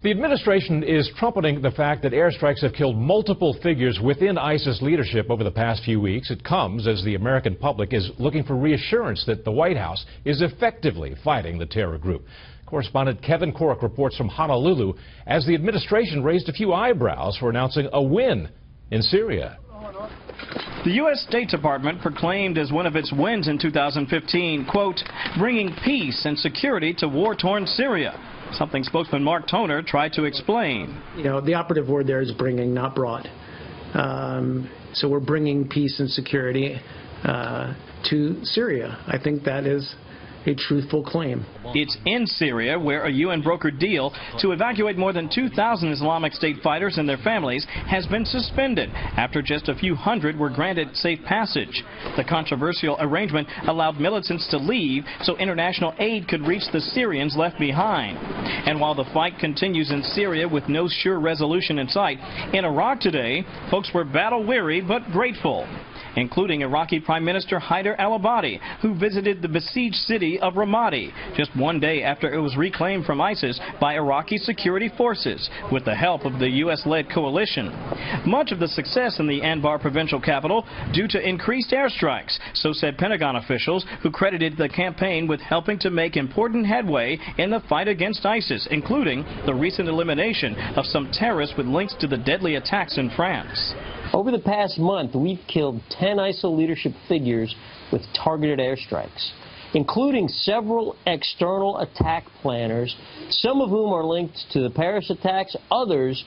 The administration is trumpeting the fact that airstrikes have killed multiple figures within ISIS leadership over the past few weeks. It comes as the American public is looking for reassurance that the White House is effectively fighting the terror group. Correspondent Kevin Corke reports from Honolulu as the administration raised a few eyebrows for announcing a win in Syria. The U.S. State Department proclaimed as one of its wins in 2015, quote, bringing peace and security to war-torn Syria. Something spokesman Mark Toner tried to explain. You know, the operative word there is bringing, not brought. So we're bringing peace and security to Syria. I think that is a truthful claim. It's in Syria where a UN-brokered deal to evacuate more than 2,000 Islamic State fighters and their families has been suspended after just a few hundred were granted safe passage. The controversial arrangement allowed militants to leave so international aid could reach the Syrians left behind. And while the fight continues in Syria with no sure resolution in sight, in Iraq today, folks were battle-weary but grateful, including Iraqi Prime Minister Haider al-Abadi, who visited the besieged city of Ramadi just one day after it was reclaimed from ISIS by Iraqi security forces with the help of the U.S.-led coalition. Much of the success in the Anbar provincial capital due to increased airstrikes, so said Pentagon officials who credited the campaign with helping to make important headway in the fight against ISIS, including the recent elimination of some terrorists with links to the deadly attacks in France. Over the past month, we've killed 10 ISIL leadership figures with targeted airstrikes, including several external attack planners, some of whom are linked to the Paris attacks. Others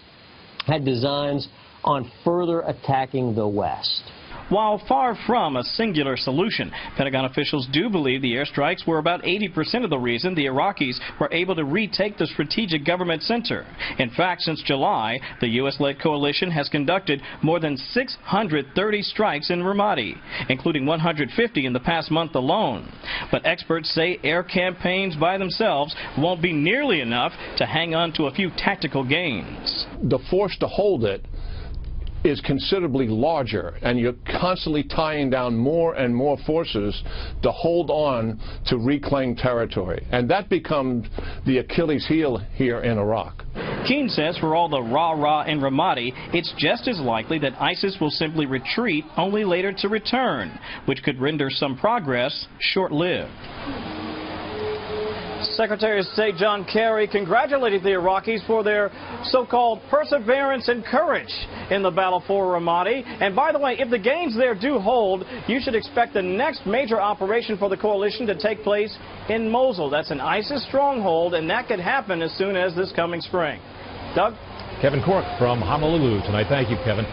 had designs on further attacking the West. While far from a singular solution, Pentagon officials do believe the airstrikes were about 80% of the reason the Iraqis were able to retake the strategic government center. In fact, since July, the U.S.-led coalition has conducted more than 630 strikes in Ramadi, including 150 in the past month alone. But experts say air campaigns by themselves won't be nearly enough to hang on to a few tactical gains. The force to hold it is considerably larger, and you're constantly tying down more and more forces to hold on to reclaim territory. And that becomes the Achilles heel here in Iraq. Keane says for all the rah-rah in Ramadi, it's just as likely that ISIS will simply retreat only later to return, which could render some progress short-lived. Secretary of State John Kerry congratulated the Iraqis for their so-called perseverance and courage in the battle for Ramadi. And by the way, if the gains there do hold, you should expect the next major operation for the coalition to take place in Mosul. That's an ISIS stronghold, and that could happen as soon as this coming spring. Doug? Kevin Corke from Honolulu tonight. Thank you, Kevin.